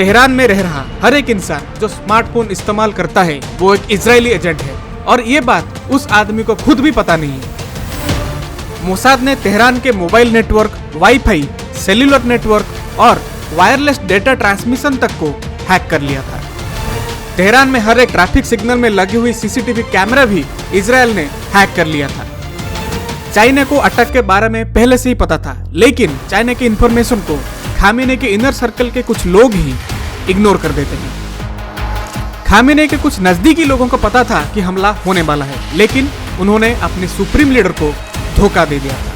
Tehran में रह रहा हर एक इंसान जो स्मार्टफोन इस्तेमाल करता है वो एक इजरायली एजेंट है और ये बात उस आदमी को खुद भी पता नहीं है। मोसाद ने तेहरान के mobile network, wifi, cellular network और वायरलेस डेटा ट्रांसमिशन तक को हैक कर लिया था। तेहरान में हर एक ट्रैफिक सिग्नल में लगी हुई सीसीटीवी कैमरा भी इजरायल ने हैक कर लिया था। चाइना को अटैक के बारे में पहले से ही पता था, लेकिन चाइना की इंफॉर्मेशन को खामेनी के इनर सर्कल के कुछ लोग ही इग्नोर कर देते हैं। खामेनी के कुछ नजदीकी लोगों को पता था कि हमला होने वाला है, लेकिन उन्होंने अपने सुप्रीम लीडर को धोखा दे दिया था।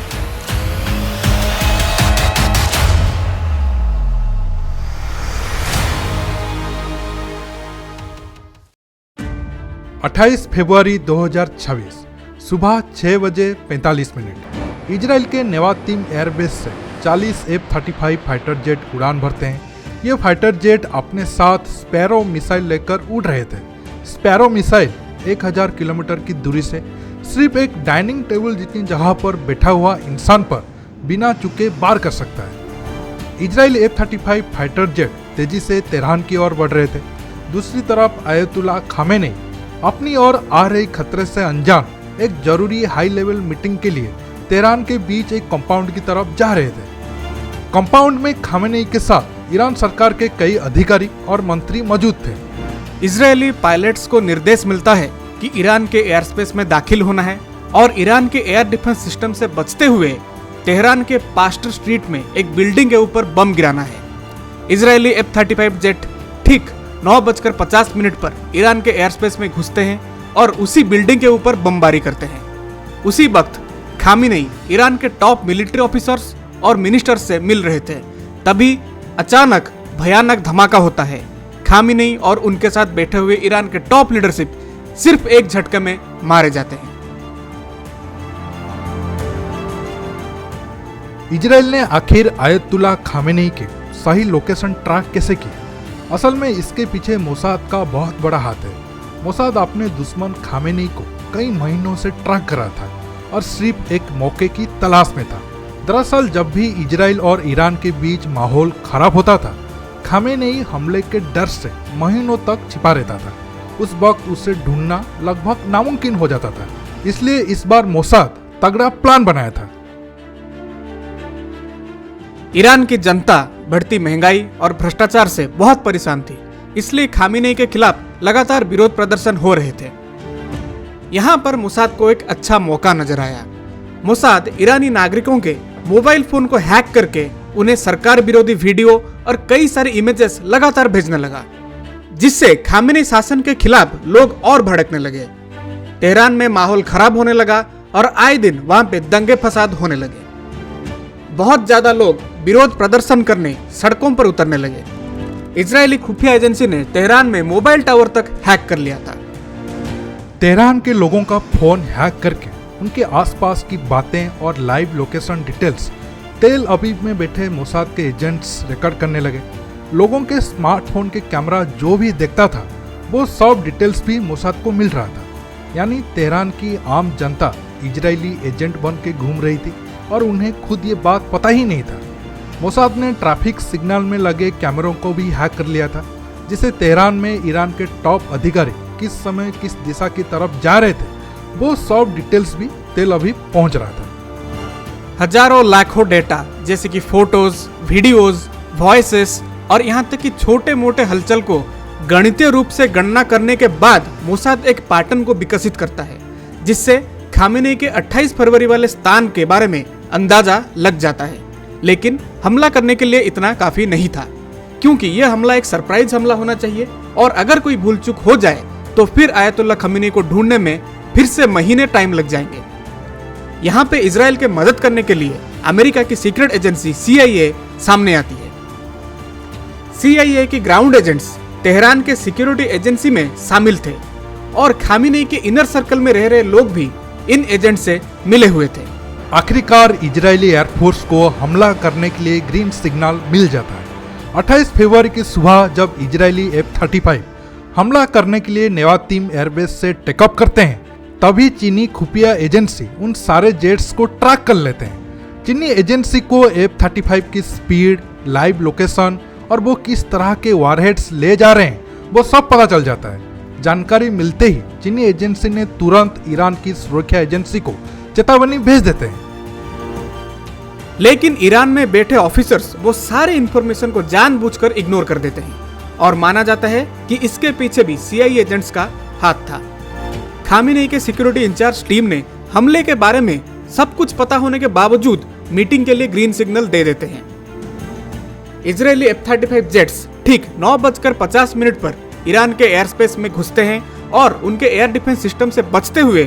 फरवरी 2026 सुबह 6:45 इजराइल के नेवातीम एयरबेस से 40 F-35 फाइटर जेट उड़ान भरते हैं। ये फाइटर जेट अपने साथ स्पैरो मिसाइल लेकर उड़ रहे थे। स्पैरो मिसाइल 1000 किलोमीटर की दूरी से सिर्फ एक डाइनिंग टेबल जितनी जगह पर बैठा हुआ इंसान पर बिना चुके वार कर सकता है। इजरायली F-35 फाइटर जेट तेजी से तेहरान की ओर बढ़ रहे थे। दूसरी तरफ आयतुल्ला खामेनी अपनी ओर आ रही खतरे से अनजान एक जरूरी हाई लेवल मीटिंग के लिए तेहरान के बीच एक कंपाउंड की तरफ जा रहे थे। कंपाउंड में खामेनी के साथ ईरान सरकार के कई अधिकारी और मंत्री मौजूद थे। इजरायली पायलट्स को निर्देश मिलता है कि ईरान के एयर स्पेस में दाखिल होना है और ईरान के एयर डिफेंस सिस्टम से बचते हुए तेहरान के पास्टर स्ट्रीट में एक बिल्डिंग के ऊपर बम गिराना है। इजरायली F-35 जेट ठीक 9:50 पर ईरान के एयर स्पेस में घुसते हैं और उसी बिल्डिंग के ऊपर बमबारी करते हैं। उसी वक्त खामेनी ईरान के टॉप मिलिट्री ऑफिसर्स और मिनिस्टर्स से मिल रहे थे। तभी अचानक भयानक धमाका होता है। खामेनी और उनके साथ बैठे हुए ईरान के टॉप लीडरशिप सिर्फ एक झटके में मारे जाते हैं। इजराइल ने आखिर आयतुल्ला खामेनी के सही लोकेशन ट्रैक कैसे की? असल में इसके पीछे मोसाद का बहुत बड़ा हाथ है। मोसाद अपने दुश्मन खामेनी को कई महीनों से ट्रैक कर रहा था और सिर्फ एक मौके की तलाश में था। दरअसल जब भी इजराइल और ईरान के बीच माहौल खराब होता था, खामेनी हमले के डर से महीनों तक छिपा रहता था। उस वक्त उसे ढूंढना लगभग नामुमकिन हो जाता था। इसलिए इस बार मोसाद तगड़ा प्लान बनाया था। ईरान की जनता बढ़ती महंगाई और भ्रष्टाचार से बहुत परेशान थी, इसलिए खामेनी के खिलाफ लगातार विरोध प्रदर्शन हो रहे थे। यहाँ पर मोसाद को एक अच्छा मौका नजर आया। मोसाद ईरानी नागरिकों के मोबाइल फोन को हैक करके उन्हें सरकार विरोधी वीडियो और कई सारे इमेजेस लगातार भेजने लगा, जिससे खामेनी शासन के खिलाफ लोग और भड़कने लगे। तेहरान में माहौल खराब होने लगा और आए दिन वहां पे दंगे फसाद होने लगे। बहुत ज्यादा लोग विरोध प्रदर्शन करने सड़कों पर उतरने लगे। इजरायली खुफिया एजेंसी ने तेहरान में मोबाइल टावर तक हैक कर लिया था। तेहरान के लोगों का फोन हैक करके उनके आसपास की बातें और लाइव लोकेशन डिटेल्स तेल अवीव में बैठे मोसाद के एजेंट्स रिकॉर्ड करने लगे। लोगों के स्मार्टफोन के कैमरा जो भी देखता था वो सब डिटेल्स भी मोसाद को मिल रहा था। यानी तेहरान की आम जनता इजरायली एजेंट बन के घूम रही थी और उन्हें खुद ये बात पता ही नहीं था। मोसाद ने ट्रैफिक सिग्नल में लगे कैमरों को भी हैक कर लिया था, जिससे तेहरान में ईरान के टॉप अधिकारी किस समय किस दिशा की तरफ जा रहे थे वो सब डिटेल्स भी तेल अवीव पहुंच रहा था। हजारों लाखों डेटा जैसे कि फोटोज, वीडियोज, वॉइसेस और यहाँ तक कि छोटे मोटे हलचल को गणितीय रूप से गणना करने के बाद मोसाद एक पैटर्न को विकसित करता है, जिससे खामेनी के 28 फरवरी वाले स्थान के बारे में अंदाजा लग जाता है। लेकिन हमला करने के लिए इतना काफी नहीं था, क्योंकि यह हमला एक सरप्राइज हमला होना चाहिए और अगर कोई भूल चूक हो जाए तो फिर आयतुल्ला खामेनी को ढूंढने में फिर से महीने टाइम लग जाएंगे। यहाँ पे इजराइल के मदद करने के लिए अमेरिका की सीक्रेट एजेंसी CIA सामने आती है। CIA की ग्राउंड एजेंट्स तेहरान के सिक्योरिटी एजेंसी में शामिल थे और खामेनी के इनर सर्कल में रह रहे लोग भी इन एजेंट से मिले हुए थे। आखिरकार इजरायली एयरफोर्स को हमला करने के लिए ग्रीन सिग्नल मिल जाता है। 28 फरवरी की सुबह जब इजरायली F-35 हमला करने के लिए नेवातीम एयरबेस से टेकअप करते हैं, तभी चीनी खुफिया एजेंसी उन सारे जेट्स को ट्रैक कर लेते हैं। चीनी एजेंसी को F-35 की स्पीड, लाइव लोकेशन और वो किस तरह के वारहेड्स ले जा रहे हैं वो सब पता चल जाता है। जानकारी मिलते ही चीनी एजेंसी ने तुरंत ईरान की सुरक्षा एजेंसी को चेतावनी भेज देते हैं। लेकिन ईरान में बैठे ऑफिसर्स वो सारे इंफॉर्मेशन को जानबूझकर इग्नोर कर देते हैं और माना जाता है कि इसके पीछे भी CIA एजेंट्स का हाथ था। खामेनेई के सिक्योरिटी इंचार्ज टीम ने हमले के बारे में सब कुछ पता होने के बावजूद मीटिंग के लिए ग्रीन सिग्नल दे देते हैं। इजरायली F-35 जेट्स ठीक 9:50 पर ईरान के एयर स्पेस में घुसते हैं और उनके एयर डिफेंस सिस्टम से बचते हुए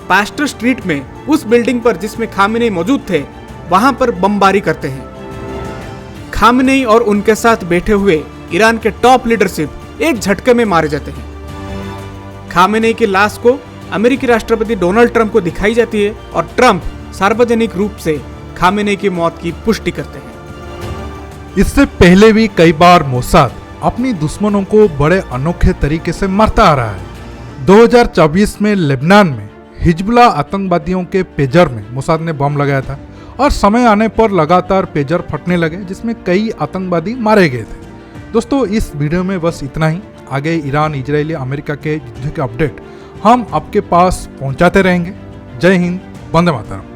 पास्टर स्ट्रीट में उस बिल्डिंग पर जिसमें खामेनेई मौजूद थे वहां पर बमबारी करते हैं। खामेनेई और उनके साथ बैठे हुए ईरान के टॉप लीडरशिप एक झटके में मारे जाते हैं। खामेनेई की लाश को अमेरिकी राष्ट्रपति डोनाल्ड ट्रंप को दिखाई जाती है और ट्रंप सार्वजनिक रूप से खामेनेई की मौत की पुष्टि करते हैं। इससे पहले भी कई बार मोसाद अपनी दुश्मनों को बड़े अनोखे तरीके से मारता आ रहा है। 2024 में लेबनान में हिजबुल्लाह आतंकवादियों के पेजर में मोसाद ने बम लगाया था और समय आने पर लगातार पेजर फटने लगे जिसमें कई आतंकवादी मारे गए थे। दोस्तों, इस वीडियो में बस इतना ही। आगे ईरान, इजराइल, अमेरिका के युद्ध के अपडेट हम आपके पास पहुंचाते रहेंगे। जय हिंद, वंदे मातरम।